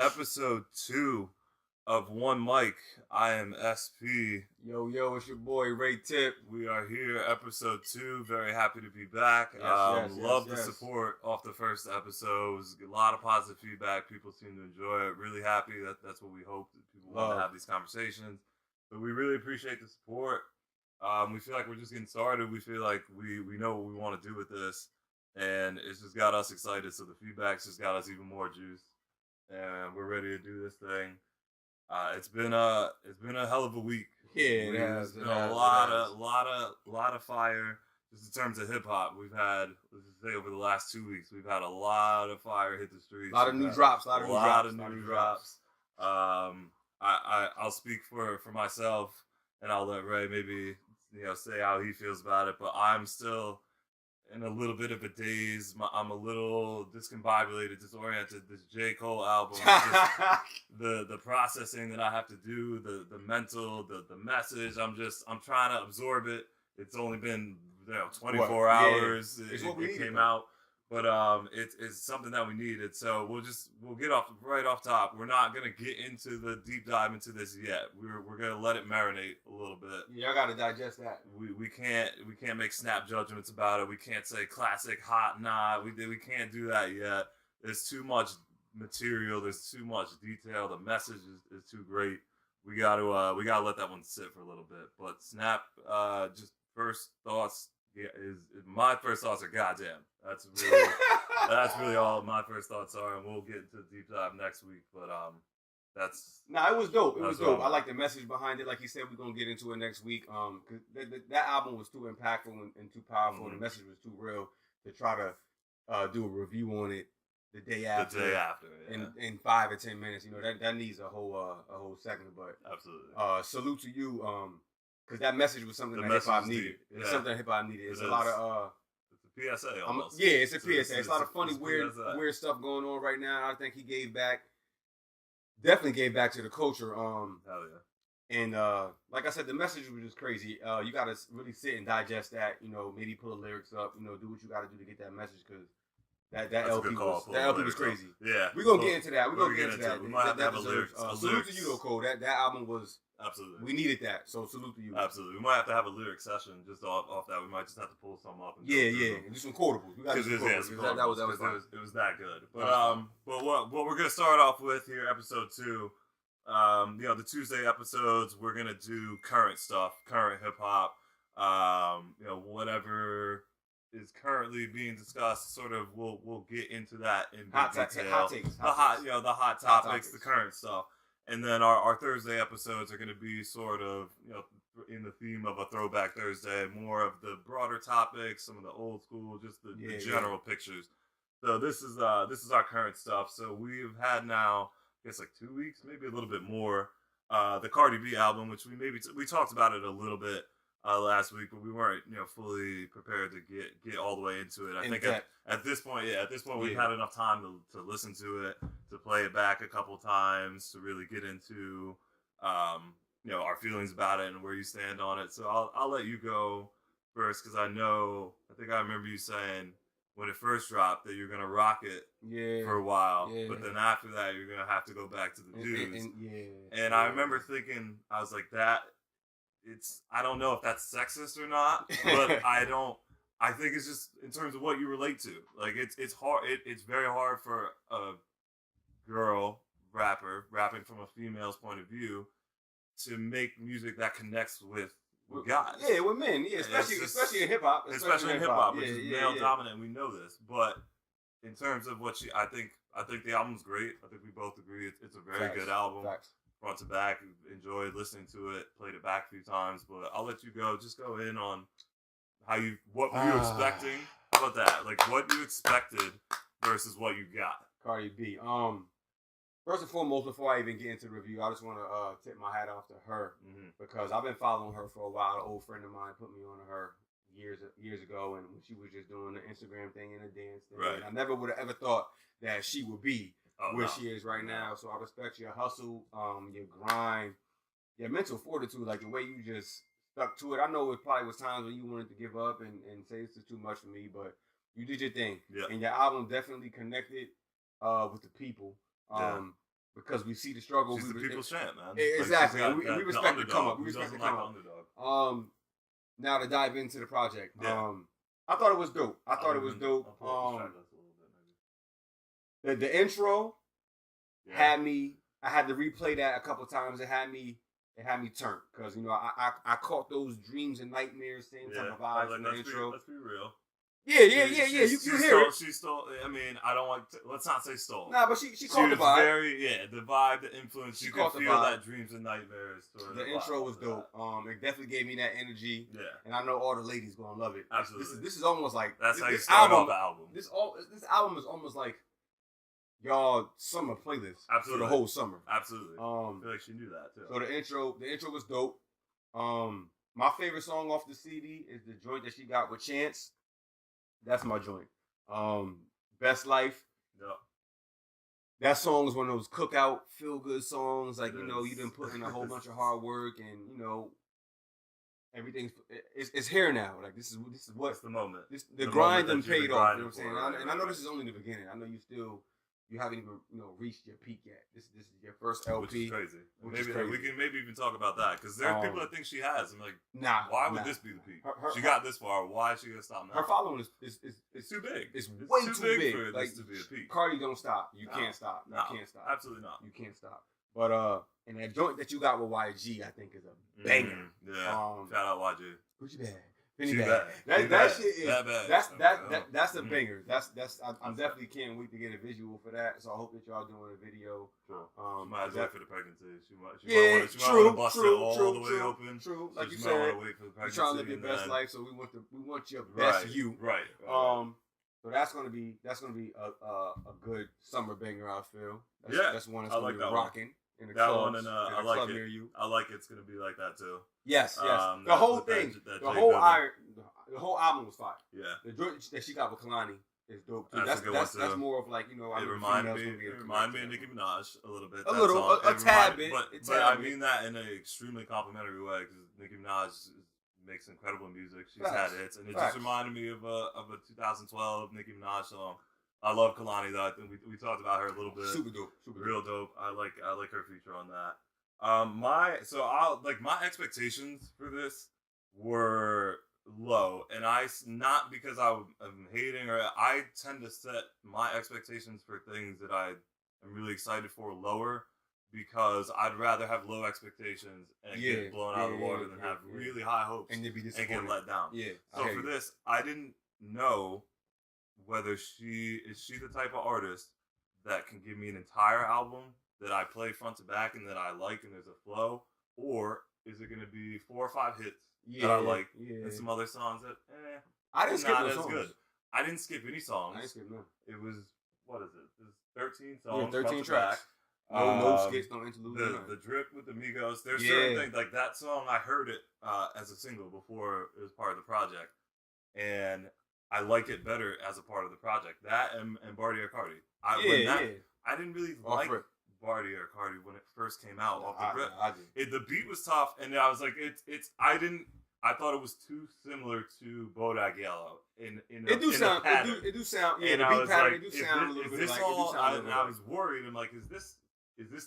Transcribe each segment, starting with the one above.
episode 2 of One Mic. I am SP. Yo, it's your boy Ray Tip. We are here, episode 2. Very happy to be back. Love the support off the first episode. It was a lot of positive feedback. People seem to enjoy it. Really happy. That's what we hope, that people want to have these conversations. But we really appreciate the support. We feel like we're just getting started. We feel like we know what we want to do with this. And it's just got us excited. So the feedback's just got us even more juiced. And we're ready to do this thing. It's been a hell of a week. Yeah, it has. Been a lot of fire. Just in terms of hip hop, we've had, let's just say, over the last 2 weeks, we've had a lot of fire hit the streets. A lot of new drops. I'll speak for myself, and I'll let Ray maybe say how he feels about it. But I'm still in a little bit of a daze. I'm a little discombobulated, disoriented. This J. Cole album, just the processing that I have to do, the mental, the message. I'm trying to absorb it. It's only been 24 hours. It came out, but it's something that we needed. So we'll get right off top. We're not gonna get into the deep dive into this yet. We're gonna let it marinate a little bit. Yeah, I gotta digest that. We can't make snap judgments about it. We can't say classic, hot, nah. We can't do that yet. There's too much material. There's too much detail. The message is too great. We gotta let that one sit for a little bit. But snap, just first thoughts. Yeah, my first thoughts are goddamn. That's really all my first thoughts are, and we'll get into the deep dive next week. But it was dope. It was dope. I like the message behind it. Like you said, we're gonna get into it next week. Cause that album was too impactful and too powerful. Mm-hmm. The message was too real to try to do a review on it the day after. Yeah. In 5 or 10 minutes. That needs a whole second. But absolutely. Salute to you. Because that message was something that hip hop needed. It's something that hip hop needed. It's a lot of it's a PSA almost. It's a PSA. It's a lot of funny, weird stuff going on right now. I think he definitely gave back to the culture. Hell yeah. And like I said, the message was just crazy. You got to really sit and digest that. Maybe pull the lyrics up. Do what you got to do to get that message, because that LP was crazy. Yeah, we're gonna get into that. We're gonna get into that. We might have to have a lyrics. Salute to you though, Cole. That album was. Absolutely. We needed that, so salute to you. Absolutely. We might have to have a lyric session just off that. We might just have to pull some up. And do some quotables. We got to do some quotables. It was that good. But what we're going to start off with here, episode 2, the Tuesday episodes, we're going to do current stuff, current hip-hop, whatever is currently being discussed, sort of, we'll get into that in detail. The hot topics, the current stuff. And then our Thursday episodes are going to be sort of, in the theme of a Throwback Thursday, more of the broader topics, some of the old school, just the general pictures. So this is our current stuff. So we've had now, I guess, like 2 weeks, maybe a little bit more, the Cardi B album, which we talked about it a little bit last week, but we weren't fully prepared to get all the way into it. I think at this point we've had enough time to listen to it, to play it back a couple times, to really get into our feelings about it and where you stand on it. So I'll let you go first, because I think I remember you saying when it first dropped that you're gonna rock it for a while, but then after that you're gonna have to go back to the dudes. And I remember thinking, I was like, I don't know if that's sexist or not, but I think it's just in terms of what you relate to. Like it's hard. It's very hard for a girl rapper rapping from a female's point of view to make music that connects with guys. Yeah, with men. Yeah, especially in hip hop. Especially in hip hop, which is male dominant. We know this, but in terms of what I think the album's great. I think we both agree it's a very good album. Front to back, enjoyed listening to it, played it back a few times, but I'll let you go. Just go in on what were you expecting? How about that? Like, what you expected versus what you got. Cardi B. First and foremost, before I even get into the review, I just want to tip my hat off to her, because I've been following her for a while. An old friend of mine put me on to her years ago, and when she was just doing the Instagram thing and the dance thing. Right. And I never would have ever thought that she would be where she is right now. So I respect your hustle, your grind, your mental fortitude, like the way you just stuck to it. I know it probably was times when you wanted to give up and say this is too much for me, but you did your thing. Yeah. And your album definitely connected with the people. because we see the struggle. She's the people's champ, man. Exactly. Like, we respect the come up. We respect respect the come up. Now to dive into the project. Yeah. I thought it was dope. The intro had me. I had to replay that a couple times. It had me turned because I caught those dreams and nightmares, same type of vibes in the intro. Let's be real. Yeah. You hear it. She stole. I mean, I don't want. Let's not say stole. Nah, but she caught the vibe. The vibe, the influence. You could feel that dreams and nightmares. The intro was dope. It definitely gave me that energy. Yeah. And I know all the ladies gonna love it. Absolutely. This is almost like that's how you start off the album. This album is almost like y'all summer playlist. Absolutely. For the whole summer. Absolutely. I feel like she knew that too. So the intro was dope. My favorite song off the CD is the joint that she got with Chance. That's my joint. Best Life. Yep. That song is one of those cookout feel good songs. Like you've been putting in a whole bunch of hard work, and everything's it's here now. Like this is what the moment. The grind done paid off. You know what I'm saying? And I know this is only the beginning. I know you haven't even reached your peak yet. This is your first LP, which is crazy. We can maybe even talk about that because there are people that think she has. I'm like, nah. Why would this be the peak? She got this far. Why is she gonna stop now? Her following is too big. It's way too big for this to be a peak. Cardi don't stop. You can't stop. No, you can't stop. Absolutely not. You can't stop. But and that joint that you got with YG, I think is a banger. Yeah. Shout out YG. Gucci bag. That shit is bad. That's a banger. I'm definitely can't wait to get a visual for that. So I hope that y'all doing a video. Sure. She might as well for the pregnancy. She might want to bust it all the way open. True. Like so you said, wait for the pregnancy, you're trying to live your best life, so we want your best you. Right. So that's gonna be a good summer banger. I feel. That's one that's gonna be rocking. In the clubs, one, and I like it. Near you. I like it's gonna be like that too. Yes. The whole thing, the whole album was fire. Yeah. The joint that she got with Kalani is dope too. That's more of like it reminded me of Nicki Minaj a little bit. A tad bit. But I mean that in an extremely complimentary way because Nicki Minaj makes incredible music. She's had hits, and it just reminded me of a 2012 Nicki Minaj song. I love Kalani though. I think we talked about her a little bit. Super dope. Real dope. I like her feature on that. My expectations for this were low, and not because I'm hating or I tend to set my expectations for things that I am really excited for lower because I'd rather have low expectations and get blown out of the water than have really high hopes and get let down. Yeah. So for this, I didn't know whether she is the type of artist that can give me an entire album that I play front to back and that I like and there's a flow, or is it going to be 4 or 5 hits that I like and some other songs that I didn't skip not no as songs. good. I didn't skip any songs. I didn't skip none. It was what is it? There's 13 songs. 13 tracks. No skips, no interludes. The drip with the Migos. There's certain things like that song. I heard it as a single before it was part of the project, and I like it better as a part of the project. That and Barbie or Cardi. I didn't really like Barbie or Cardi when it first came out off the rip. The beat was tough, and I was like, I thought it was too similar to Bodak Yellow. It do sound. Yeah, and the beat pattern. It do sound a little bit like. I was worried. I'm like, is this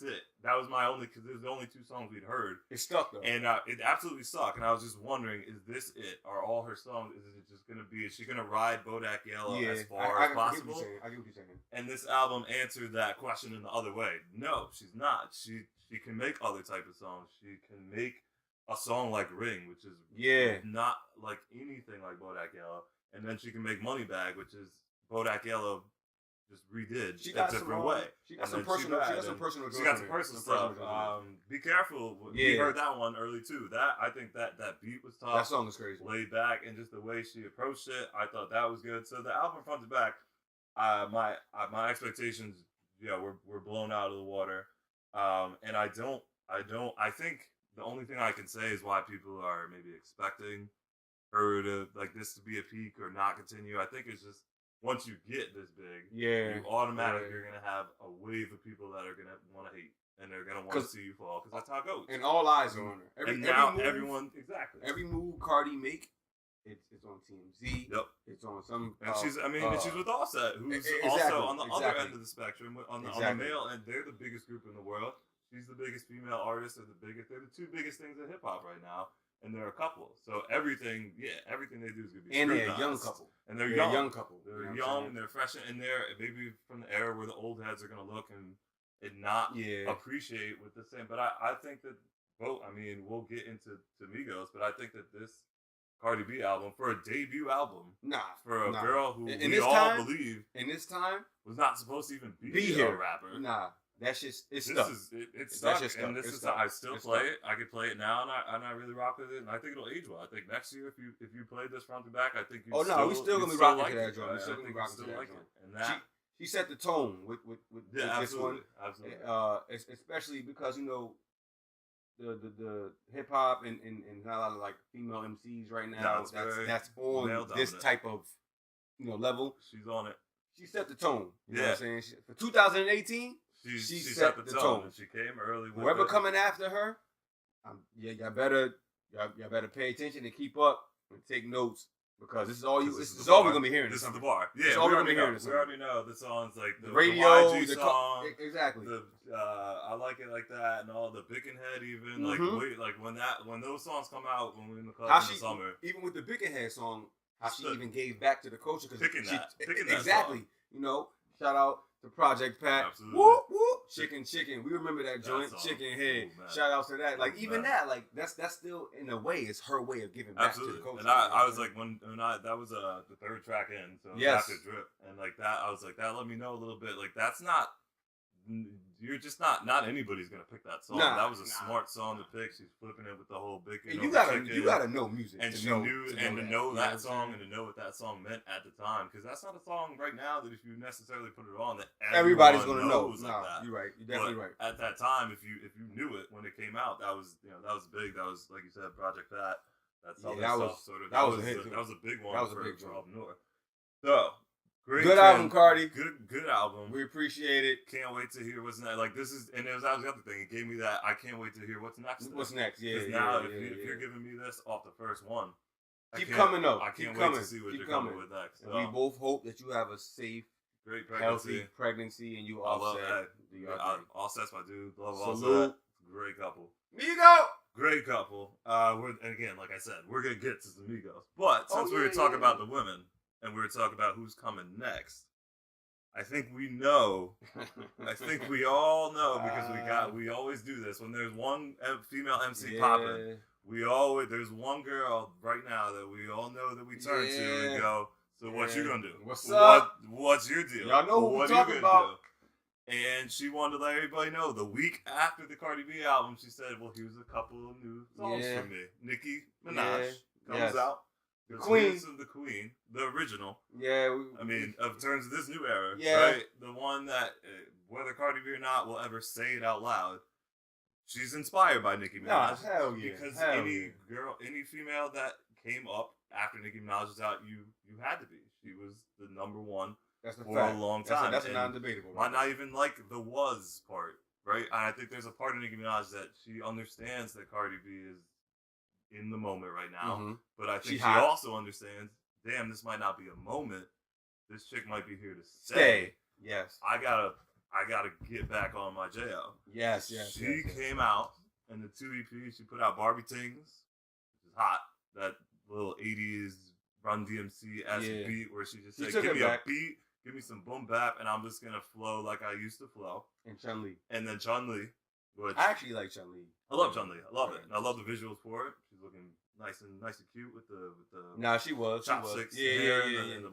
it? That was my only, because there's the only 2 songs we'd heard. It stuck though, and it absolutely stuck. And I was just wondering, is this it? Are all her songs? Is it just gonna be? Is she gonna ride Bodak Yellow as far as possible? I get what you're saying. And this album answered that question in the other way. No, she's not. She can make other type of songs. She can make a song like Ring, which is not like anything like Bodak Yellow, and then she can make Money Bag, which is Bodak Yellow just redid a different way. She got some personal stuff. Be careful. We heard that one early too. I think that beat was tough. That song is crazy. Laid back, and just the way she approached it, I thought that was good. So the album front to back, my expectations, were blown out of the water. And I think the only thing I can say is why people are maybe expecting her to like this to be a peak or not continue. I think it's just once you get this big, you automatically are gonna have a wave of people that are gonna want to hate and they're gonna want to see you fall because that's how it goes. And all eyes are on her. Every move Cardi make, it's on TMZ. Yep. It's on some. And she's with Offset, who's exactly, also on the other end of the spectrum, on the male, and they're the biggest group in the world. She's the biggest female artist, they're the two biggest things in hip hop right now, and they're a couple. So everything they do is gonna be. And they're a young couple. And they're young. A young couple. They're young. They're fresh, and they're maybe from the era where the old heads are gonna look and not appreciate what they're saying. But I think that we'll get into Migos, but I think that this Cardi B album, for a debut album, for a girl who we all believe in this time was not supposed to even be a rapper. That's just it's stuck. It's stuck, and this is I still play it. I could play it now, and I really rock with it, and I think it'll age well. I think next year, if you played this front to back, I think we still gonna be rocking to that joint. We still gonna be rocking to that joint. And that she set the tone with this one, absolutely. Especially because the hip hop and not a lot of like female MCs right now. That's on this type of level. She's on it. She set the tone. You know what I'm saying? For 2018, she set the tone. And she came early. Whoever coming after her, y'all better pay attention and keep up and take notes. Because this is all we're gonna be hearing. This is the bar. Yeah, this is all we're gonna be hearing. We already know the songs like the radio, the YG song, exactly. I like it like that, and all the Bickenhead even like when those songs come out when we're in the club in the summer. Even with the Bickenhead song, how she even gave back to the culture because picking that exactly. Song. Shout out to Project Pat. Absolutely. Whoop whoop. Chicken. We remember that joint. Chicken Head. Shout out to that. Like even that. Like that's still in a way it's her way of giving back to the culture. And I was like when that was the third track in, so after Drip, and like that I was like that let me know a little bit like that's not. You're just not anybody's gonna pick that song. That was a smart song to pick. She's flipping it with the whole big. And you gotta know music. And she knew to know that song and to know what that song meant at the time, because that's not a song right now that if you necessarily put it on that everybody's gonna know. Like that. You're right. You're definitely right. At that time, if you knew it when it came out, that was big. That was like you said, Project Pat. That was a hit. That was a big one. That was a big one. North. So. Good album, Cardi. Good album. We appreciate it. Can't wait to hear what's next. Like this is, and that was the other thing. It gave me that. I can't wait to hear what's next. What's next? Because now, if you're giving me this off the first one, keep coming up. I can't wait to see what you're coming with next. So. We both hope that you have a safe, great pregnancy, healthy pregnancy, and you Offset. Offset's my dude. Love Salute. Offset. Great couple. Migos. Great couple. And again, like I said, we're gonna get to the Migos, but since we were talking about the women and we were talking about who's coming next. I think we know. I think we all know because we always do this when there's one female MC popping. There's one girl right now that we all know that we turn to and go. So what you gonna do? What's up? What's your deal? Y'all know what we're talking about. Do? And she wanted to let everybody know the week after the Cardi B album, she said, "Well, here's a couple of new songs for me." Nicki Minaj comes out. The Queen, the original. Yeah. Of terms of this new era. Yeah. Right? The one that, whether Cardi B or not will ever say it out loud, she's inspired by Nicki Minaj. Hell yeah. Because any female that came up after Nicki Minaj was out, you had to be. She was the number one for a long time. That's non-debatable. Might not even like the was part, right? And I think there's a part of Nicki Minaj that she understands that Cardi B is in the moment right now, but I think she also understands. Damn, this might not be a moment. This chick might be here to stay. Yes, I gotta get back on my JL. Yes. She came out in the 2 EPs. She put out Barbie Tingz, which is hot. That little 80s Run DMC-esque beat where she just said, "Give me a beat, give me some boom bap, and I'm just gonna flow like I used to flow." And Chun-Li. And then Chun-Li. Which I actually like Chun-Li. I love Chun-Li. I love it. And I love the visuals for it. She's looking nice and cute with the she was chopsticks, and the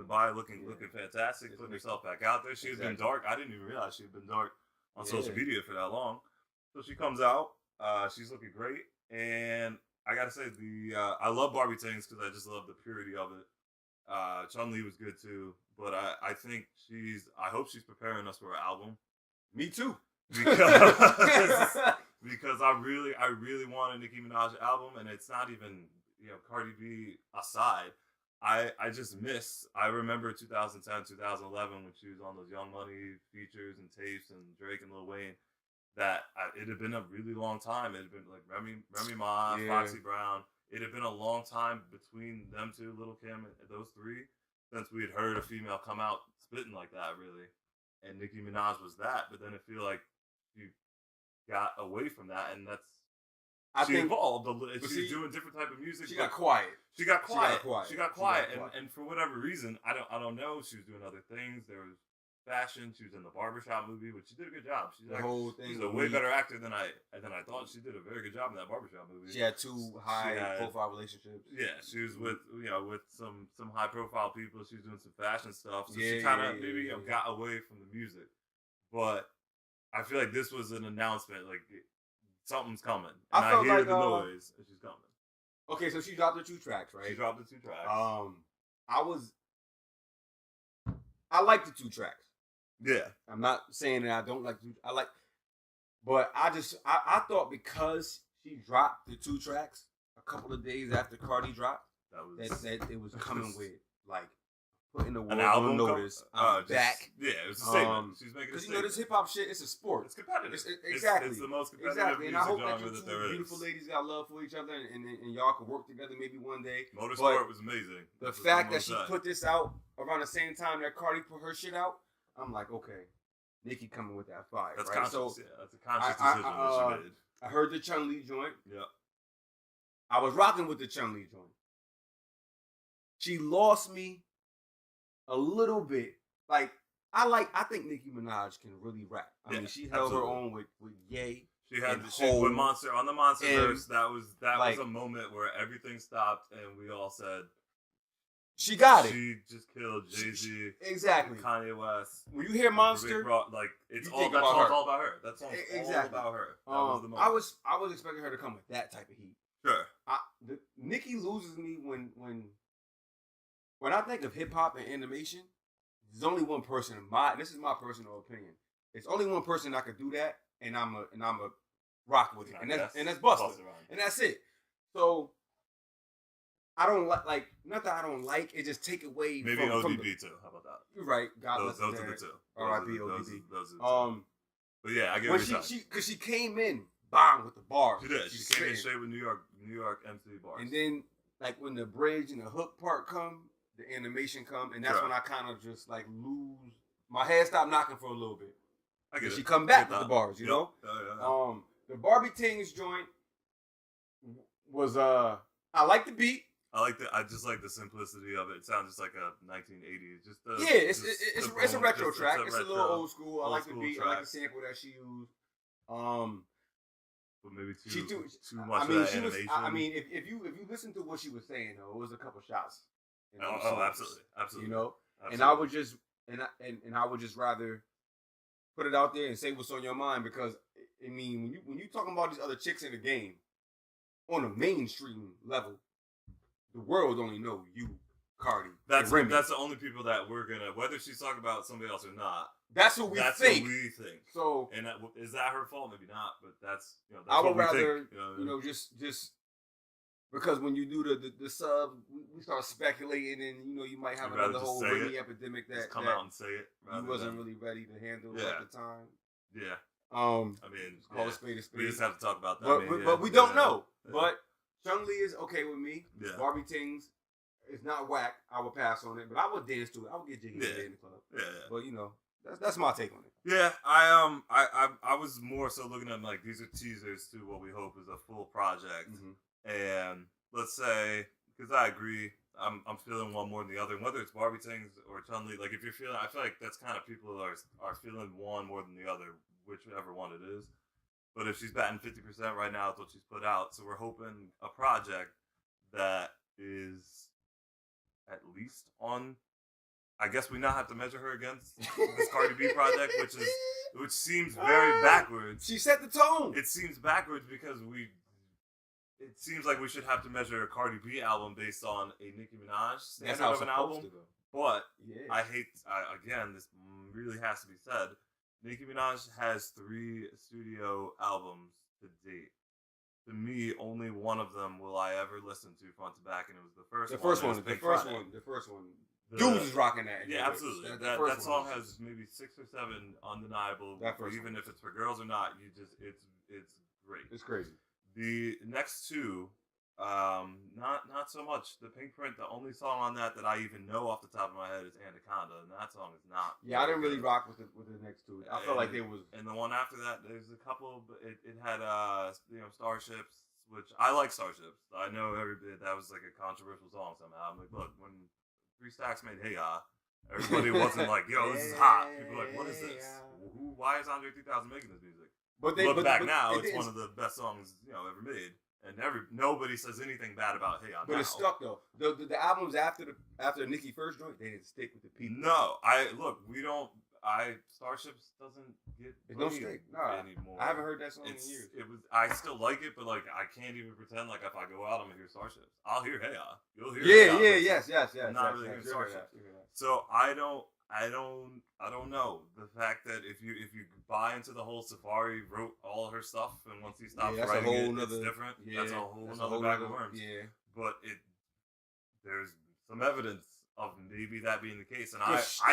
body looking fantastic. Putting herself back out there. She had been dark. I didn't even realize she had been dark on social media for that long. So she comes out. She's looking great, and I gotta say I love Barbie Tingz because I just love the purity of it. Chun-Li was good too, but I think I hope she's preparing us for her album. Me too. Because I really want a Nicki Minaj album, and it's not even Cardi B aside. I remember 2010, 2011 when she was on those Young Money features and tapes and Drake and Lil Wayne. That it had been a really long time. It had been like Remy Ma, Foxy Brown. it had been a long time between them two, Lil' Kim and those three, since we had heard a female come out spitting like that, really. And Nicki Minaj was that, but then I feel like she got away from that, and she evolved. She's doing different type of music. She got quiet. She got quiet. And for whatever reason, I don't know. She was doing other things. There was fashion. She was in the Barbershop movie, which she did a good job. She's a way better actor than I thought. She did a very good job in that Barbershop movie. She had two high-profile relationships. Yeah, she was with some high-profile people. She was doing some fashion stuff. So she kind of maybe got away from the music. But I feel like this was an announcement, like something's coming, and I hear the noise, and she's coming. Okay, so she dropped the 2 tracks, right? She dropped the 2 tracks. I like the 2 tracks. Yeah. I'm not saying that I don't like but I thought because she dropped the 2 tracks a couple of days after Cardi dropped, that it was coming with like putting the world on notice. Back. Yeah, it was a statement. She's making a statement. Because this hip hop shit, it's a sport. It's competitive. Exactly. It's the most competitive music and I hope genre that there is. Beautiful ladies got love for each other, and y'all can work together maybe one day. Motorsport was amazing. The fact that she put this out around the same time that Cardi put her shit out, I'm like, okay, Nicki coming with that fire. That's right? conscious. So that's a conscious decision that she made. I heard the Chun-Li joint. Yeah. I was rocking with the Chun-Li joint. She lost me a little bit. Like, I think Nicki Minaj can really rap. I mean, she held her own with Ye. She had with Monster on the Monsterverse. That was a moment where everything stopped and we all said, she got it. She just killed Jay-Z. Exactly. Kanye West. When you hear Monster, it's all about her. That song's all about her. That was the moment. I was expecting her to come with that type of heat. Sure. Nicki loses me when I think of hip hop and animation. There's only one person. This is my personal opinion. It's only one person that could do that, and I'm a rock with it, and that's Busta, and that's it. So I don't like not that I don't like it. Just take away maybe from ODB too. How about that? You're right. God bless those are the 2. R.I.P. ODB. Those are the 2. But yeah, I get what you're saying. Because she came in bang with the bars. She did. She came in straight with New York MC bars. And then like when the bridge and the hook part come, the animation come, and that's when I kind of just like lose. My head stopped knocking for a little bit. I get it. She come back with the bars, you know. Yeah. The Barbie Tingz joint was I like the beat. I just like the simplicity of it. It sounds just like a 1980s. It's a retro track. It's a little old school. I like the beat. I like the sample that she used. But maybe too much of that animation. I mean, if you listen to what she was saying though, it was a couple shots. Absolutely. You know, absolutely. And I would just and I would just rather put it out there and say what's on your mind, because I mean when you talking about these other chicks in the game on a mainstream level, the world only know you, Cardi. That's the only people that we're gonna, whether she's talking about somebody else or not. That's what we think. So, and is that her fault? Maybe not, but that's that's I would what rather we think, just because when you do the sub, we start speculating, and you might have another whole Remy epidemic that come out and say it. You wasn't really ready to handle at the time. Yeah. I mean, call a spade a spade. We just have to talk about that. But we don't know. Yeah. But Chun-Li is okay with me. Yeah. Barbie Tingz is not whack. I would pass on it, but I would dance to it. I would get jiggy in the club. Yeah. But that's my take on it. Yeah, I was more so looking at like these are teasers to what we hope is a full project. Mm-hmm. And let's say, because I agree, I'm feeling one more than the other. And whether it's Barbie Tingz or Chun-Li, like if you're feeling, I feel like that's kind of people are feeling one more than the other, whichever one it is. But if she's batting 50% right now, it's what she's put out. So we're hoping a project that is at least on. I guess we now have to measure her against this Cardi B project, which seems very backwards. She set the tone. It seems backwards because it seems like we should have to measure a Cardi B album based on a Nicki Minaj standard of an album. But I hate, again, this really has to be said. Nicki Minaj has 3 studio albums to date. To me, only one of them will I ever listen to front to back, and it was the first one. The first one. Dudes is rocking that. Yeah, absolutely. That song has maybe 6 or 7 undeniable. Even if it's for girls or not, it's great. It's crazy. The next 2, Not so much. The Pink Print, the only song on that I even know off the top of my head is Anaconda, and that song is not. Yeah, I didn't really rock with the next two. I felt like they was. And the one after that, there's a couple. It had Starships, which I like Starships. I know that was like a controversial song somehow. I'm like, look, when 3 Stacks made Hey Ya, everybody wasn't like, yo, this is hot. People were like, what is this? Why is Andre 3000 making this music? But look back now, it's one of the best songs ever made. And nobody says anything bad about Hey Ya. But it's stuck though. The albums after Nicki first joint, they didn't stick with the people. No, Starships doesn't get no stick anymore. I haven't heard that song in years. I still like it, but like I can't even pretend like if I go out I'm gonna hear Starships. I'll hear Hey Ya. You'll hear Hey Ya. Yes. I'm not really hearing Starships. So I don't know. The fact that if you buy into the whole Safari wrote all her stuff and once he stops writing it's different. Yeah, that's a whole nother bag of worms. Yeah. But there's some evidence of maybe that being the case, and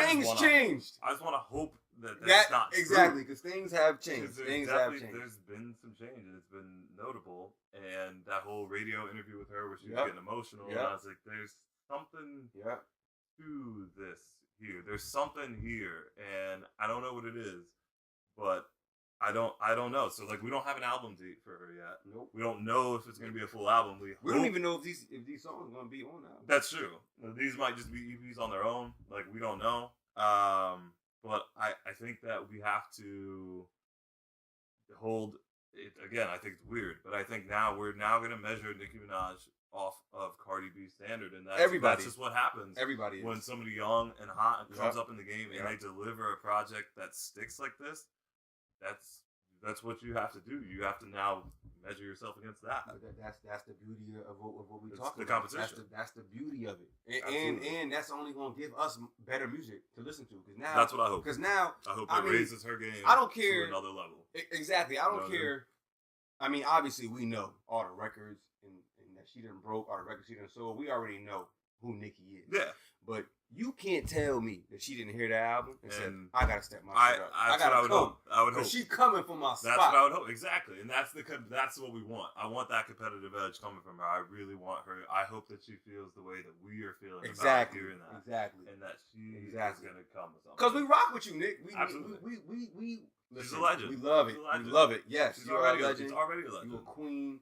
things changed. I just want to hope that's not exactly because things have changed. Things have changed. There's been some change, and it's been notable. And that whole radio interview with her, where she was getting emotional, and I was like, "There's something to this here. There's something here, and I don't know what it is, but." I don't know. So like we don't have an album date for her yet. Nope. We don't know if it's gonna be a full album. We don't even know if these songs are gonna be on album. That's true. These might just be EPs on their own. Like we don't know. But I think that we have to hold it again. I think it's weird, but I think we're gonna measure Nicki Minaj off of Cardi B standard, and that's just what happens. Everybody when somebody young and hot comes up in the game and they deliver a project that sticks like this. That's what you have to do. You have to now measure yourself against that. That's the beauty of what we talk about. The competition. That's the beauty of it, and that's only going to give us better music to listen to. Because now that's what I hope. Because now I hope it raises her game. I don't care to another level. Exactly. I don't care. I mean, obviously we know all the records and that she done broke, all the records she done sold. We already know who Nicki is. Yeah. But you can't tell me that she didn't hear the album and said, I gotta step my shit up. I would hope. She coming from my spot. That's what I would hope. Exactly. And that's what we want. I want that competitive edge coming from her. I really want her. I hope that she feels the way that we are feeling about hearing that. Exactly. And that she is going to come with something. Because we rock with you, Nick. Absolutely. We She's a legend. We love it. We love it. Yes. She's already a legend. She's already a legend. You're a queen.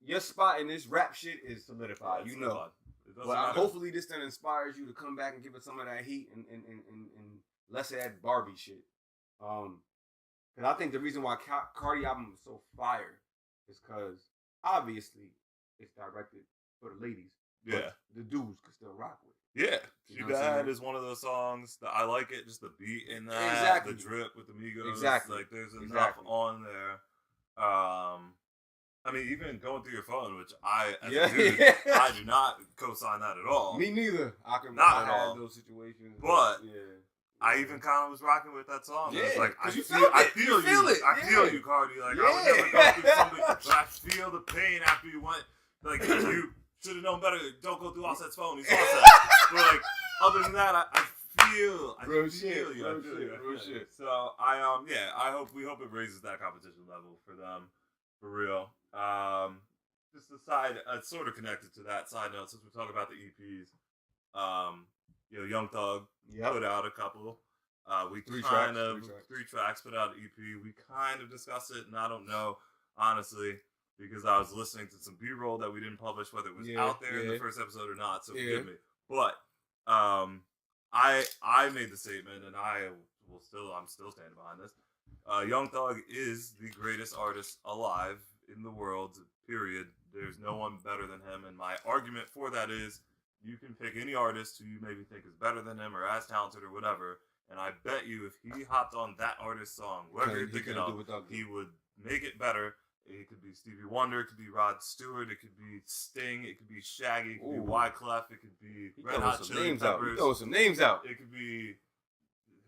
Your spot in this rap shit is solidified. You know. But hopefully this then inspires you to come back and give us some of that heat and less of that Barbie shit. Because I think the reason why Cardi album is so fire is because obviously it's directed for the ladies. Yeah. The dudes can still rock with it. Yeah. She Bad is one of those songs that I like it. Just the beat in that. Exactly. The drip with the Migos. Exactly. Like there's enough on there. I mean, even going through your phone, which I do not co-sign that at all. Me neither. I had those situations. But I even kind of was rocking with that song. Yeah, it's like I feel it. I feel you, Cardi. Like I would never go through something, but I feel the pain after you went. Like you should have known better. Don't go through Offset's phone. He's Offset. But like other than that, I feel you. So we hope it raises that competition level for them. For real. Just a side, sort of connected to that side note, since we're talking about the EPs. Young Thug put out a couple. Three tracks, put out an EP. We kind of discussed it, and I don't know, honestly, because I was listening to some B-roll that we didn't publish, whether it was out there in the first episode or not, so forgive me. But I made the statement, and I'm still standing behind this. Young Thug is the greatest artist alive in the world, period. There's no one better than him, and my argument for that is you can pick any artist who you maybe think is better than him or as talented or whatever, and I bet you if he hopped on that artist's song, whoever you're thinking of, he would make it better. It could be Stevie Wonder, it could be Rod Stewart, it could be Sting, it could be Shaggy, it could be Wyclef, it could be Red Hot Chili Peppers. Throw some names out. It could be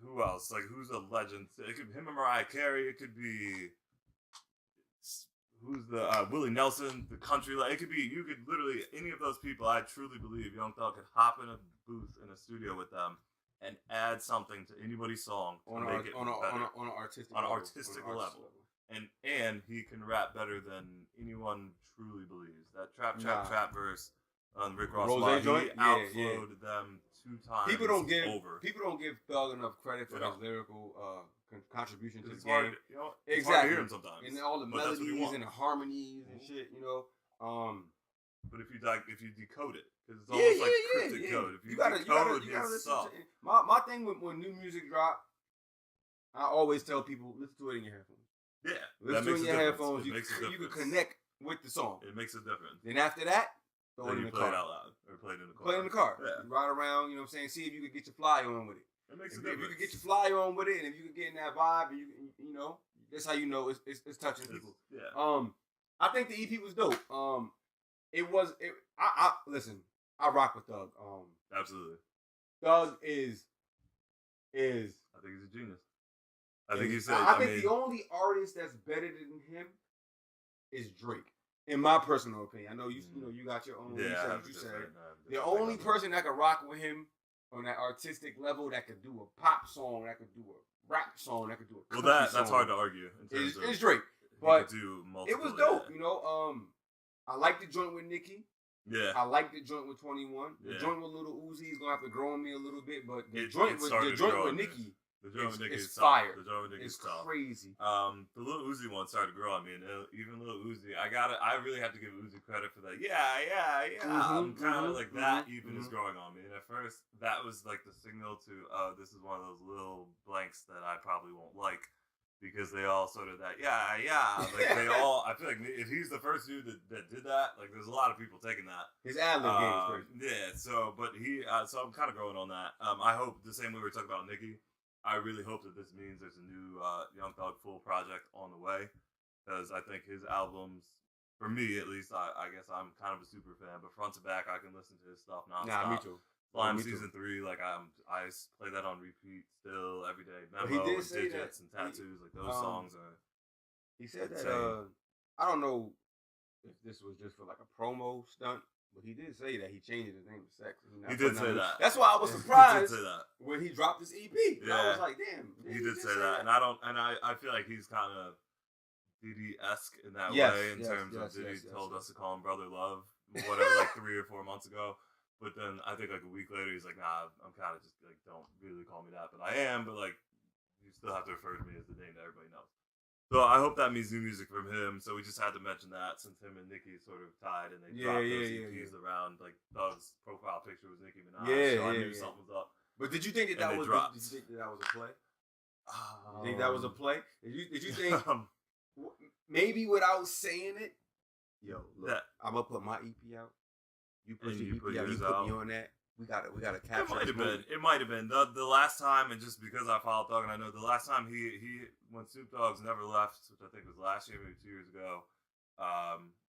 who else? Like who's a legend? It could be him and Mariah Carey. It could be who's the Willie Nelson, the country. Like it could be you could literally any of those people. I truly believe Young Thug could hop in a booth in a studio with them and add something to anybody's song to make it better. On an artistic level. and he can rap better than anyone truly believes. That trap verse on Rick Ross Rose joint, he outflowed them 2 times. People don't give Thug enough credit for his lyrical contribution to the game. Exactly. Sometimes. And all the melodies and the harmonies and shit, you know. But if you decode it, because it's almost like cryptic code. If you decode his stuff. My thing when new music drop, I always tell people listen to it in your headphones. Yeah, listen to it in your headphones. You can connect with the song. It makes a difference. Then after that, throw it in the car. Play it out loud or play it in the car. Play it in the car. Yeah. Ride around. You know what I'm saying? See if you can get your fly on with it. It makes a If difference. you can get your fly on with it, and if you can get in that vibe, and you know, that's how you know it's touching people. Yeah. I think the EP was dope. Listen, I rock with Thug. Absolutely. Thug is. I think he's a genius. I think he's. I think the only artist that's better than him is Drake. In my personal opinion, I know you got your own. Yeah. You said the only person that could rock with him on that artistic level that could do a pop song, that could do a rap song, that could do a country that's hard to argue. It's Drake, but it was dope. You know, I like the joint with Nicki. Yeah. I like the joint with 21. The joint with Lil Uzi is gonna have to grow on me a little bit, but the joint with Nicki. The joint with Nicki is fire. The joint with Nicki is crazy. The Lil Uzi one started to grow on me, and even Lil Uzi, I really have to give Uzi credit for that. Yeah. I'm kind of like that. Even is growing on me, and at first that was like the signal to, this is one of those little blanks that I probably won't like, because they all sort of that. Like they all. I feel like if he's the first dude that did that, like there's a lot of people taking that. His ad-lib game is crazy. Yeah. So I'm kind of growing on that. I hope the same way we were talking about Nicki. I really hope that this means there's a new Young Thug full project on the way, because I think his albums, for me at least, I guess I'm kind of a super fan, but front to back I can listen to his stuff nonstop. Nah, me too. Slime Season 3, like I play that on repeat still every day. Memo and Digits and Tattoos, like those songs are. He said that I don't know if this was just for like a promo stunt. But he did say that he changed his name to Sex. He did say that. That's why I was surprised he did say that. when he dropped his EP. Yeah. I was like, damn. He did say that. And I feel like he's kind of Diddy-esque in that way in terms of Diddy told us to call him Brother Love, whatever, like 3 or 4 months ago. But then I think like a week later he's like, nah, I'm kind of just like, don't really call me that. But I am, but like, you still have to refer to me as the name that everybody knows. So I hope that means new music from him. So we just had to mention that since him and Nicki sort of tied and they dropped those EPs around. Like Thug's profile picture was Nicki Minaj. So I knew something was up. But did you think that was? Did you think that was a play? You think that was a play? Did you think maybe without saying it? Yo, look, I'm gonna put my EP out. You put your EP out. You put me on that. We gotta capture. It might have been the last time, and just because I followed Thug, and I know the last time he when Snoop Dogg's Never Left, which I think was last year, maybe 2 years ago,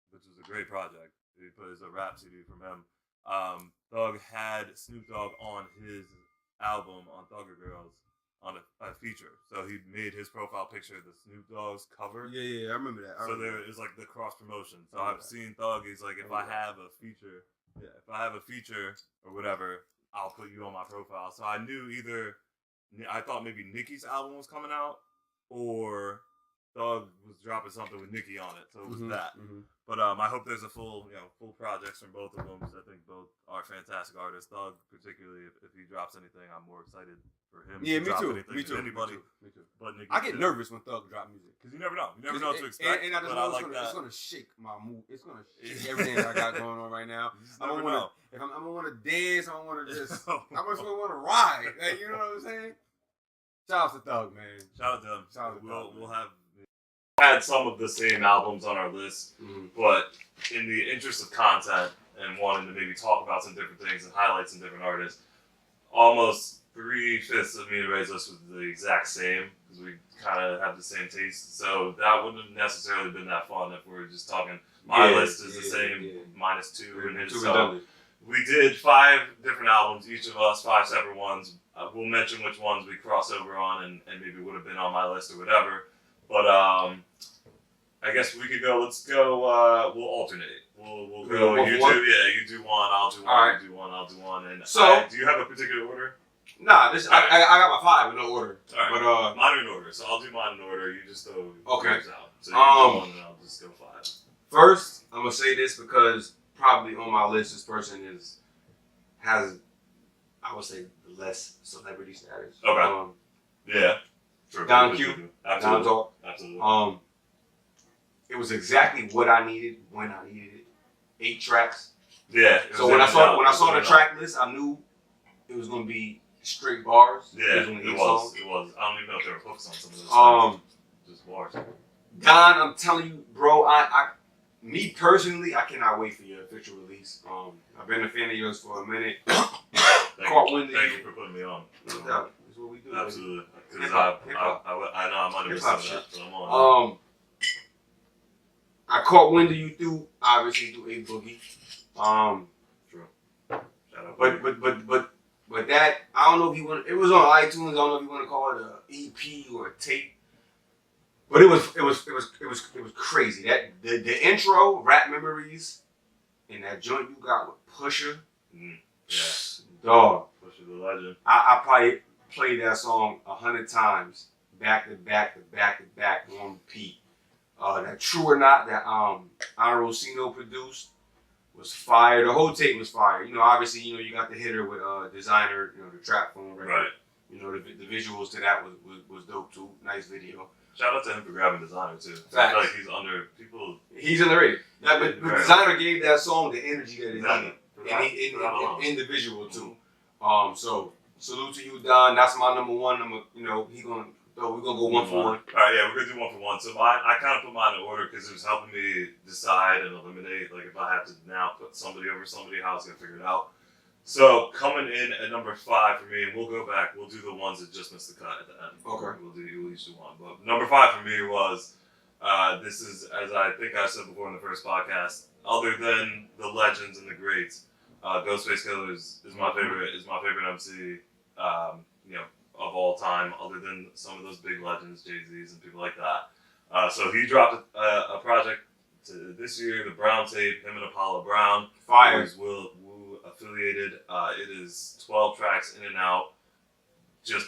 which was a great project. He put as a rap CD from him. Thug had Snoop Dogg on his album on Thugger Girls on a feature, so he made his profile picture the Snoop Dogg's cover. Yeah, I remember that. There is like the cross promotion. So I've seen Thug. He's like, if I have a feature. Yeah, if I have a feature or whatever, I'll put you on my profile. So I knew I thought maybe Nicki's album was coming out, or Thug was dropping something with Nicki on it. So it was that. Mm-hmm. But I hope there's a full projects from both of them, because I think both are fantastic artists. Thug, particularly, if he drops anything, I'm more excited for him. Yeah, to drop anything than anybody. Me too. But Nicki, I get nervous when Thug drop music, because you never know. You never know what to expect. And I just know it's gonna shake my mood. It's gonna shake everything that I got going on right now. I don't want to. If I'm gonna want to dance, I don't want to just. I'm just gonna want to ride. Like, you know what I'm saying? Shout out to Thug, man. Shout out to him. We'll have. Had some of the same albums on our list, but in the interest of content and wanting to maybe talk about some different things and highlight some different artists, almost 3/5 of me and Ray's list was the exact same, because we kind of have the same taste. So that wouldn't have necessarily been that fun if we were just talking. My list is the same, -2 and his. So we did 5 different albums, each of us 5 separate ones. We'll mention which ones we cross over on and maybe would have been on my list or whatever. But I guess we could go. Let's go. We'll alternate. We'll go. You do one. I'll do one. Right. You do one. I'll do one. And so, do you have a particular order? Nah, I got my 5 in no order. All right. But mine are in order, so I'll do mine in order. You just throw yours out. So you do 1 and I'll just go 5. First, I'm gonna say this because probably on my list, this person has I would say less celebrity status. Okay. Yeah. True. Don Q. Absolutely. Don Talk. Absolutely. It was exactly what I needed when I needed it. 8 tracks. Yeah. So when I saw the track list, I knew it was gonna be straight bars. Yeah, it was. I don't even know if they were focused on some of those things. Just bars. Don, I'm telling you, bro, me personally, I cannot wait for your official release. I've been a fan of yours for a minute. Thank you for putting me on. No doubt. That's what we do. Absolutely. Because I know I'm under some of that, so I'm on. I caught wind of you through, obviously, through A Boogie. True. Shout out. But that, I don't know if you want. It was on iTunes. I don't know if you want to call it an EP or a tape. But it was crazy. That the intro, Rap Memories, and that joint you got with Pusha. Yeah. Dog. Pusha the legend. I probably played that song 100 times, back to back on repeat. That True or Not that Honorable Sino produced was fire. The whole tape was fire. You know, obviously, you got the hitter with Designer, the trap phone record. Right. You know, the visuals to that was dope too. Nice video. Shout out to him for grabbing Designer too. Facts. I feel like he's under people. He's underrated. Yeah, but Designer gave that song the energy that it needed, and in the visual too. So salute to you, Don. That's my number 1. We're gonna go 1 for 1. All right, yeah, we're gonna do 1 for 1. So I kind of put mine in order because it was helping me decide and eliminate. Like if I have to now put somebody over somebody, how I was gonna figure it out. So coming in at number 5 for me, and we'll go back. We'll do the ones that just missed the cut at the end. Okay. We'll each do 1. But number 5 for me was this is, as I think I said before in the first podcast, other than the legends and the greats, Ghostface Killah is my favorite. Is my favorite MC. Of all time, other than some of those big legends, Jay-Z's and people like that. So he dropped a project this year, the Brown Tape. Him and Apollo Brown. Fire. Who's Wu affiliated. It is 12 tracks in and out. Just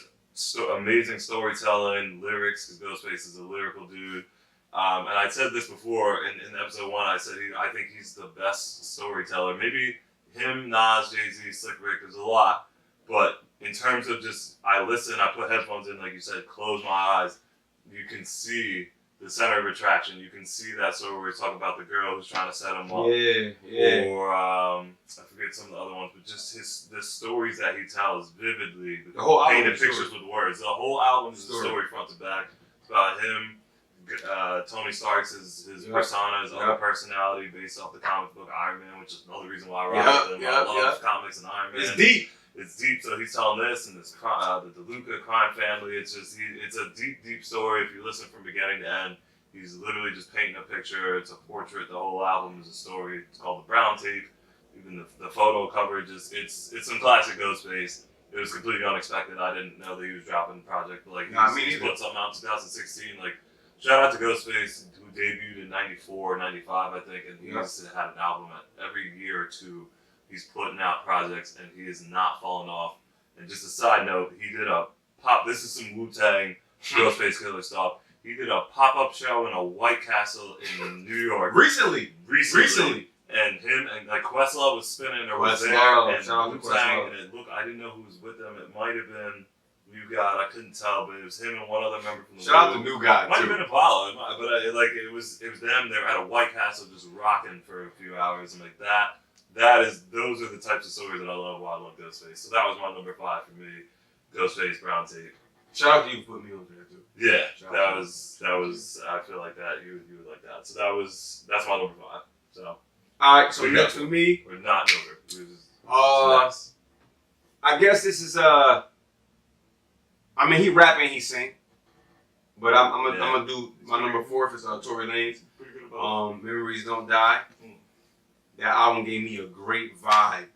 amazing storytelling, lyrics, because Ghostface is a lyrical dude. And I said this before in episode 1. I said I think he's the best storyteller. Maybe him, Nas, Jay-Z, Slick Rick. There's a lot, but in terms of just, I listen, I put headphones in, like you said, close my eyes. You can see the center of attraction. You can see that story where he's talking about the girl who's trying to set him up. Yeah. Or I forget some of the other ones, but just the stories that he tells vividly. The whole album. Painted pictures with words. The whole album is a story front to back. It's about him. Tony Stark's his persona, his other personality based off the comic book Iron Man, which is another reason why I rock with him. I love comics and Iron Man. It's deep. It's deep. So he's telling this and this the DeLuca crime family. It's just it's a deep story. If you listen from beginning to end, he's literally just painting a picture. It's a portrait. The whole album is a story. It's called the Brown Tape. Even the photo coverage is it's some classic Ghostface. It was completely unexpected. I didn't know that he was dropping the project, but like he put something out in 2016. Like shout out to Ghostface, who debuted in 94, 95, I think, and he's had an album every year or 2. He's putting out projects, and he is not falling off. And just a side note, he did a pop. This is some Wu-Tang Ghostface Killah stuff. He did a pop-up show in a White Castle in New York recently. And him and like Questlove was spinning or was there, and Wu-Tang, and it looked. I didn't know who was with them. It might have been New God. I couldn't tell, but it was him and one other member from the Shout out to New God. It might have been Apollo, but it was them. They were at a White Castle just rocking for a few hours, and like that. Those are the types of stories that I love while I love Ghostface. So that was my number 5 for me, Ghostface, Brown Tape. Shout out to you for putting me on there too. Yeah, that was. I feel like that you would like that. So that's my number 5. So all right. So next for me, we're not number. I guess this is I mean, he rapping, he sing, but I'm gonna do my number 4 is Tory Lanez. Pretty good about Memories Don't Die. That album gave me a great vibe.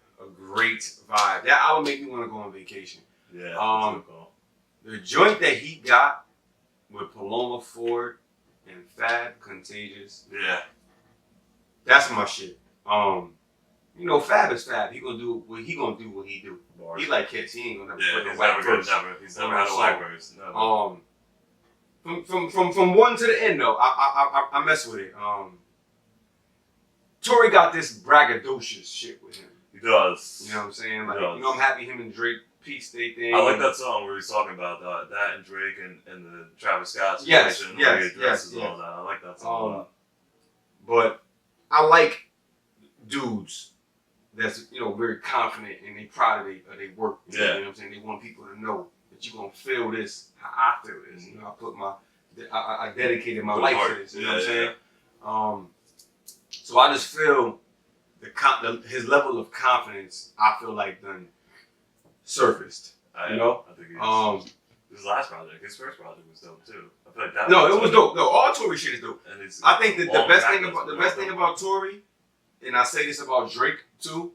That album made me want to go on vacation. Yeah. The joint that he got with Paloma Ford and Fab, Contagious. Yeah. That's my shit. You know, Fab is Fab. He gonna do what he do. He like Kids. He ain't gonna never put a whack verse. He's never had a whack verse. From one to the end though, I mess with it. Tory got this braggadocious shit with him. He does. You know what I'm saying? Like, you know, I'm happy him and Drake peace they thing. I like that song where he's talking about that and Drake and the Travis Scott situation. Yes. All that. I like that song a lot. But I like dudes that's, you know, very confident and they proud of their work. You know what I'm saying? They want people to know that you're gonna feel this how I feel this. You know, I dedicated my life to this. You know what I'm saying? So I just feel his level of confidence, I feel like done surfaced. You know? I think his last project, his first project was dope too. I feel like that it was dope. No, all Tory shit is dope. And I think that the best thing about Tory, and I say this about Drake too,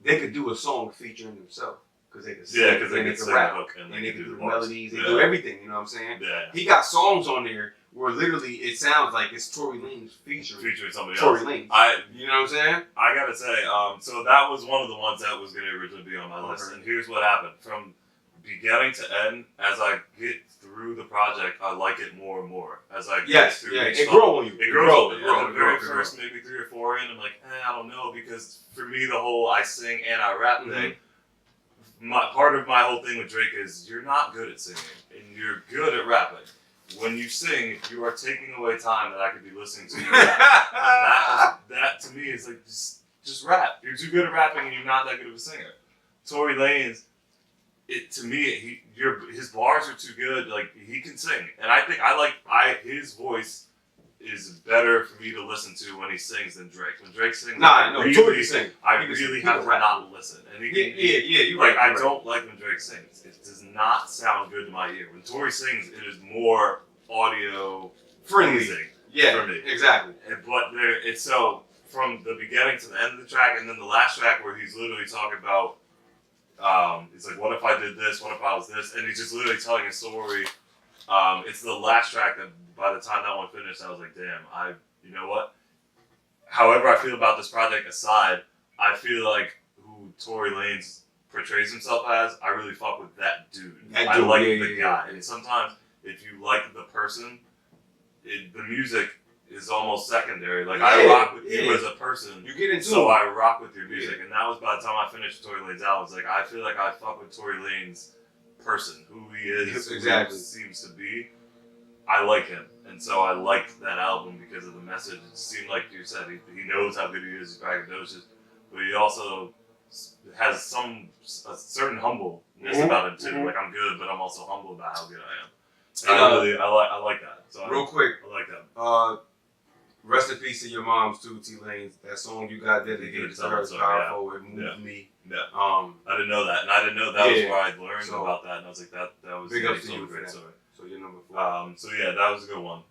they could do a song featuring themselves. Because they could sing, because they could rap, and they could do melodies, they do everything, you know what I'm saying? Yeah. He got songs on there where literally it sounds like it's Tory Lanez featuring somebody else. Tory Lanez. You know what I'm saying? I gotta say, so that was one of the ones that was gonna originally be on my list. And here's what happened. From beginning to end, as I get through the project, I like it more and more. As I get through it grows on you. It grows on you. At the very first, maybe 3 or 4 in, I'm like, I don't know, because for me, the whole I sing and I rap thing, part of my whole thing with Drake is you're not good at singing and you're good at rapping. When you sing, you are taking away time that I could be listening to you rap. And that to me is like just rap. You're too good at rapping and you're not that good of a singer. Tory Lanez, his bars are too good. Like he can sing, and I think his voice is better for me to listen to when he sings than Drake. When Drake sings, I really have to not listen. And you're right. I don't like when Drake sings. It does not sound good to my ear. When Tory sings, it is more audio friendly. For me. Exactly. But it's so from the beginning to the end of the track, and then the last track where he's literally talking about, he's like, what if I did this? What if I was this? And he's just literally telling a story. It's the last track that by the time that one finished, I was like, damn, you know what? However I feel about this project aside, I feel like who Tory Lanez portrays himself as, I really fuck with that dude. I like the guy. And sometimes if you like the person, the music is almost secondary. Like I rock with you as a person, you get into so I rock with your music. And that was by the time I finished Tory Lanez album. Like I feel like I fuck with Tory Lanez person, who he is, who he seems to be. I like him, and so I liked that album because of the message. It seemed like you said he knows how good he is, he's braggadocious, but he also has a certain humbleness about him too. Like I'm good, but I'm also humble about how good I am. And I like that. So real quick, I like that. Rest in peace to your moms too, T Lanez. That song you got dedicated to her is powerful. It moved me. Yeah. I didn't know that, and I didn't know that was where I learned about that, and I was like, that was big up to you for that. Story. So you're number 4. So yeah, that was a good one.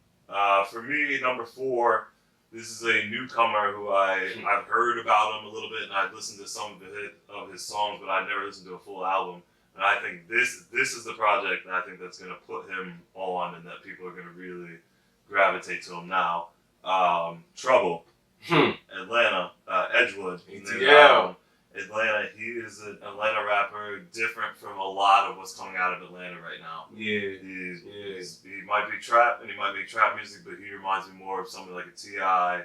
For me, number 4, this is a newcomer who I've heard about him a little bit, and I've listened to some of his songs, but I've never listened to a full album. And I think this is the project that I think that's gonna put him on, and that people are gonna really gravitate to him now. Trouble, Atlanta, Edgewood. Atlanta, he is an Atlanta rapper, different from a lot of what's coming out of Atlanta right now. Yeah. He might be trap, and he might make trap music, but he reminds me more of something like a T.I.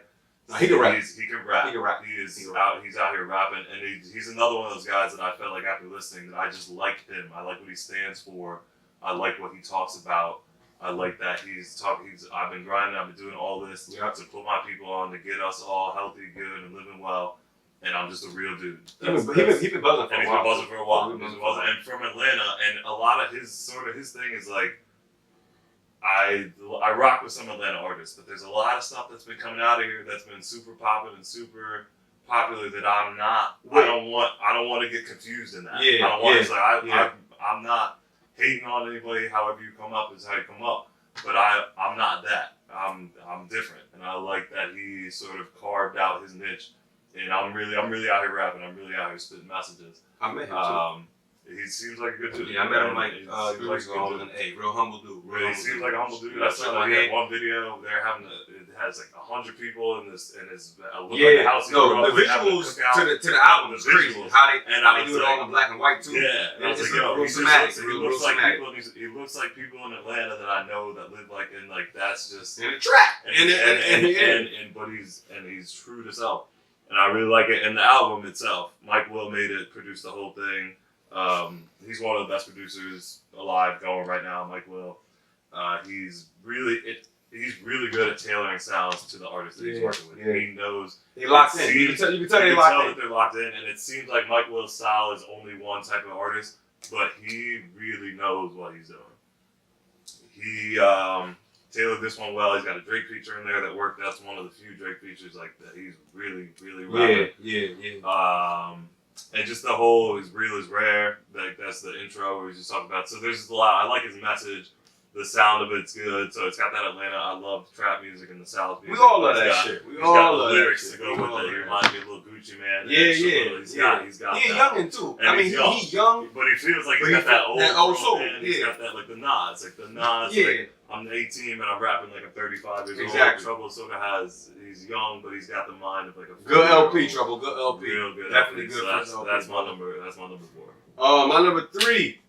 No, he can rap. He can rap. He's out here rapping, and he's another one of those guys that I felt like after listening that I just like him. I like what he stands for. I like what he talks about. I like that I've been grinding, I've been doing all this to put my people on, to get us all healthy, good, and living well. And I'm just a real dude. He's been buzzing for a while. And from Atlanta, and a lot of his thing is like, I rock with some Atlanta artists, but there's a lot of stuff that's been coming out of here that's been super popular and super popular that I'm not. I don't want to get confused in that. I'm not hating on anybody. However you come up is how you come up, but I'm not that. I'm different, and I like that he sort of carved out his niche. And I'm really out here rapping. I'm really out here spitting messages. I met him too. He seems like a good dude. Yeah, I met him like 3 weeks ago. Real humble dude. He seems like a humble dude. I saw that he had one video. They're having has like 100 people in this look like the house. No, the visuals to the album is crazy. How they do it all in black and white too. Yeah, and I was like, yo, he looks like people in Atlanta that I know that live like in like that's just in the trap. But he's true to self, and I really like it. And the album itself, Mike Will made it, produced the whole thing. He's one of the best producers alive going right now, Mike Will. He's really good at tailoring sounds to the artist that he's working with. Yeah. He knows they locked in. You can tell they're locked in, and it seems like Mike Will's style is only one type of artist, but he really knows what he's doing. He tailored this one well. He's got a Drake feature in there that worked. That's one of the few Drake features like that he's really rapping. Yeah. And just the whole "is real is rare." Like that's the intro where he's just talking about. So there's just a lot. I like his message. The sound of it's good. So it's got that Atlanta. I love trap music in the South. Music. We all love that shit. We all love the lyrics to go with it. He reminds me of Little Gucci Man. He's got He's youngin' too. And I mean, he's young, but he feels like he's got that old soul. He's got that like the nods, Like I'm 18 and I'm rapping like I'm 35 years old. Exactly. Trouble sort of has. He's young, but he's got the mind of like a good LP. Trouble, good LP. Real good. Definitely LP. good. So that's my number. That's my number 4. My number 3.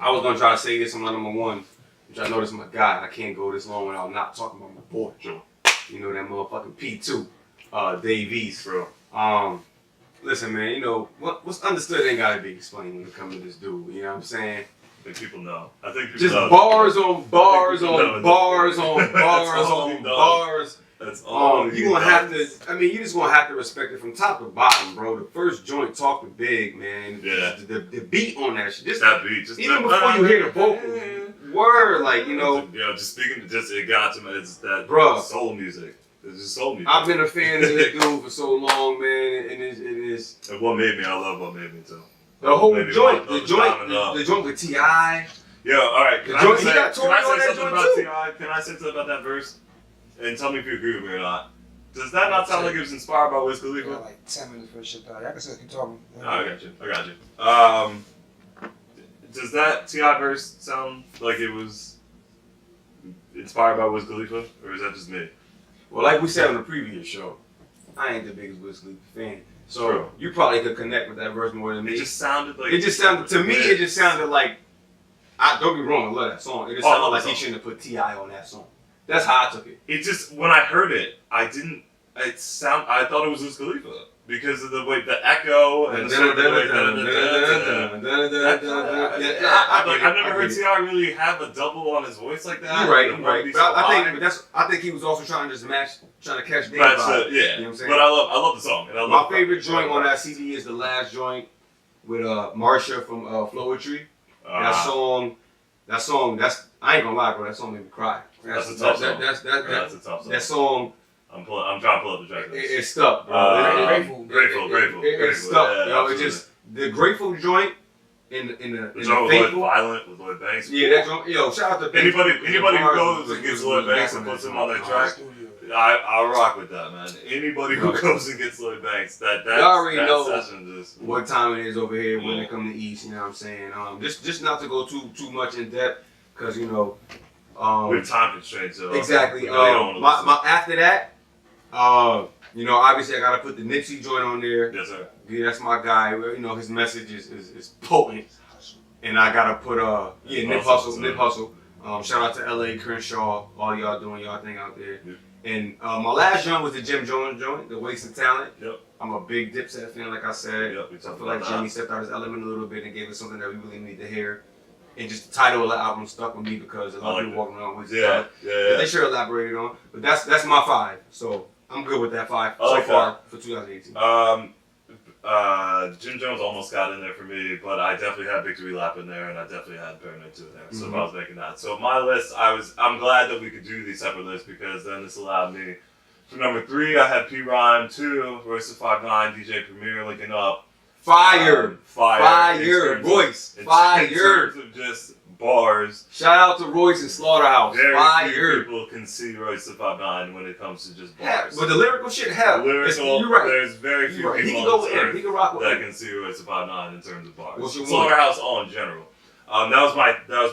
I was gonna try to say this on my number 1. Which I know this is my guy. I can't go this long without not talking about my boy. Sure. You know that motherfucking P2, Dave East. Bro. Listen, man. You know what's understood ain't gotta be explained when it comes to this dude. You know what I'm saying? I think people know. I think people just know. bars on bars on bars on bars on bars. That's all. You gonna have to. I mean, you just gonna have to respect it from top to bottom, bro. The first joint talking big, man. Yeah. The beat on that shit. Just that beat. Just even before you hear the vocal. Word, like, you know. Yeah, just speaking, it got to me. It's that soul music. It's just soul music. I've been a fan of this dude for so long, man, and it is. And What Made Me, I love What Made Me too. The whole joint, the joint with T.I. Yeah, all right. Can I say something about T.I.? Can I say something about that verse? And tell me if you agree with me or not. Does that not sound like it was inspired by Wiz Khalifa? Yeah, like 10 minutes for shit. I can say keep talking. I got you. Does that T.I. verse sound like it was inspired by Wiz Khalifa, or is that just me? Well, like we said on the previous show, I ain't the biggest Wiz Khalifa fan, so you probably could connect with that verse more than me. It just sounded like it just sounded like. Don't be wrong, I love that song. It just sounded like he shouldn't have put T.I. on that song. That's how I took it. It just when I heard it, I thought it was Wiz Khalifa. Because of the way, the echo and the sort of the way I've never heard T.I. really have a double on his voice like that. You're right. But I think he was also trying to catch Dave vibe. Yeah. You know what I'm saying? But I love the song. And my favorite joint on that CD is the last joint with Marsha from Flowetry. That song, I ain't gonna lie, bro. That song made me cry. That's a tough song. That's a tough song. That song. I'm trying to pull up the track list. It's stuck, bro. Grateful. It's stuck. Yeah, yo, it's just the Grateful joint in the joint Violent with Lloyd Banks. Yeah, that joint. Yo, shout out to Banks. Anybody who goes and gets Lloyd Banks and puts him on their track, I rock with that, man. Anybody who goes and gets Lloyd Banks, that session just what time it is over here when it comes to East. You know what I'm saying? Just not to go too much in depth, because you know. With time constraints, so exactly. After that. You know, obviously I gotta put the Nipsey joint on there. Yes, sir. Yeah, that's my guy. You know, his message is potent. And I gotta put Nip Hustle. Shout out to LA, Crenshaw, all y'all doing y'all thing out there. Yep. And my last joint was the Jim Jones joint, The Waste of Talent. Yep. I'm a big Dipset fan, like I said. Yep, I feel like Jimmy stepped out his element a little bit and gave us something that we really need to hear. And just the title of the album stuck with me because a lot of people walking around with it. Yeah. They should have elaborated on. But that's my 5. So I'm good with that 5 so far for 2018. Jim Jones almost got in there for me, but I definitely had Victory Lap in there, and I definitely had Paranoid 2 in there. So if I was making that. So my list, I'm glad that we could do these separate lists, because then this allowed me. For number 3, I had P Rhyme. 2, Royce the 5'9", DJ Premier linking up. Fire. Royce. Fire. In terms of just bars. Shout out to Royce and Slaughterhouse. Very few people can see Royce the 5'9" when it comes to just bars. But the lyrical shit, hell. You're right. There's very few people he can go in. He can rock with that can see Royce the 5'9" in terms of bars. What's your Slaughterhouse all in general. That was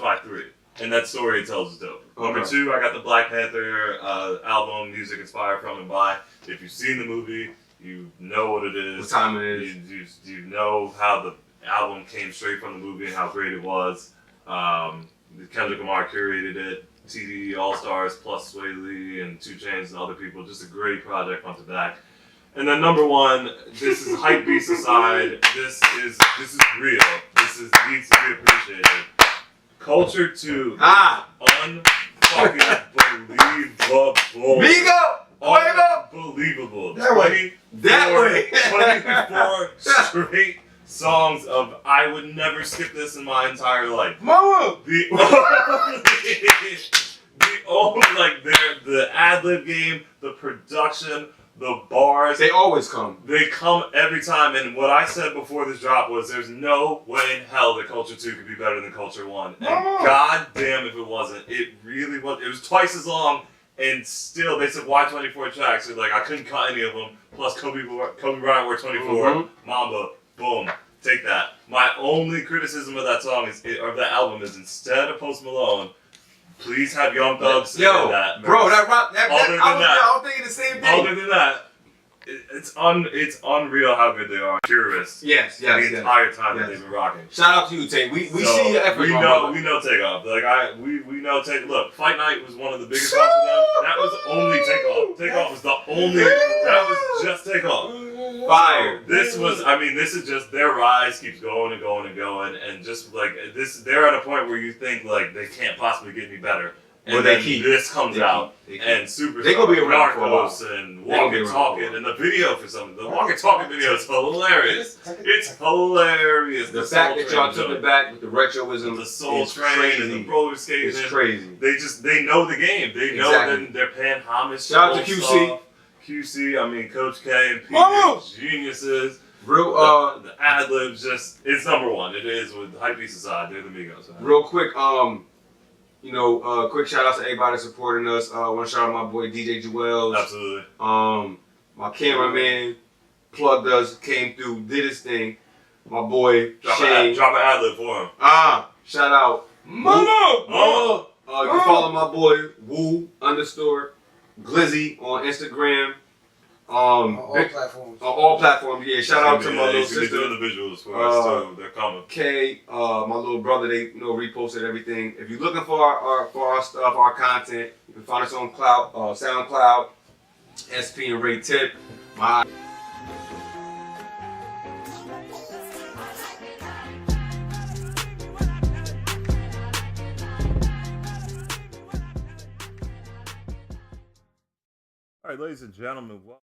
my 3. And that story it tells is dope. Number 2, I got the Black Panther album, music inspired from and by. If you've seen the movie, you know what it is. What time it is. You know how the album came straight from the movie and how great it was. Kendrick Lamar curated it. TD All-Stars plus Sway Lee and 2 Chainz and other people. Just a great project front to back. And then number 1, this is hype beast aside. This is real. This needs to be appreciated. Culture 2. Unfucking believable. Migo! Unbelievable. That way. 24 straight songs of I would never skip this in my entire life. Mama! The ad-lib game, the production, the bars. They always come. They come every time, and what I said before this drop was there's no way in hell that Culture 2 could be better than Culture 1. And god damn if it wasn't. It really was. It was twice as long, and still they said why 24 tracks? So like I couldn't cut any of them. Plus Kobe Bryant wore 24. Mamba. Boom. Take that. My only criticism of that song of that album is instead of Post Malone, please have Young Thug sing that. Bro, I was thinking the same thing. Other than that, it's unreal how good they are. Purists. Yes. The entire time that they've been rocking. Shout out to you, Tate. We see your effort. We know Takeoff. Like we know Take. Look, Fight Night was one of the biggest songs for them. That was only Takeoff. Takeoff was the only. That was just Takeoff. Fire. This is just their rise keeps going and going and going, and just like this, they're at a point where you think like they can't possibly get any better. And then this comes out, and Superstar, they gonna be around for a while. And Walking Talking, and the video for something. The Walking Talking video is hilarious. It's hilarious. The fact that y'all took it back with the retroism, the Soul Train, and the roller skating. It's crazy. They know the game. They know that they're paying homage. Shout out to QC. Coach K and P, geniuses. Real, the ad libs, it's number 1. It is with Hypebeast aside. They're the Migos. Real quick, quick shout out to everybody supporting us. I want to shout out my boy DJ Jewels. Absolutely. My cameraman plugged us, came through, did his thing. My boy Shane. Drop an ad lib for him. Shout out. Mama! You can follow my boy Woo_Glizzy on Instagram. On all platforms. On all platforms, yeah. Shout out to my little sister. They're doing the visuals for us too. They're coming. Kay, my little brother, they reposted everything. If you're looking for our stuff, our content, you can find us on SoundCloud, SP and Ray Tip. All right, ladies and gentlemen.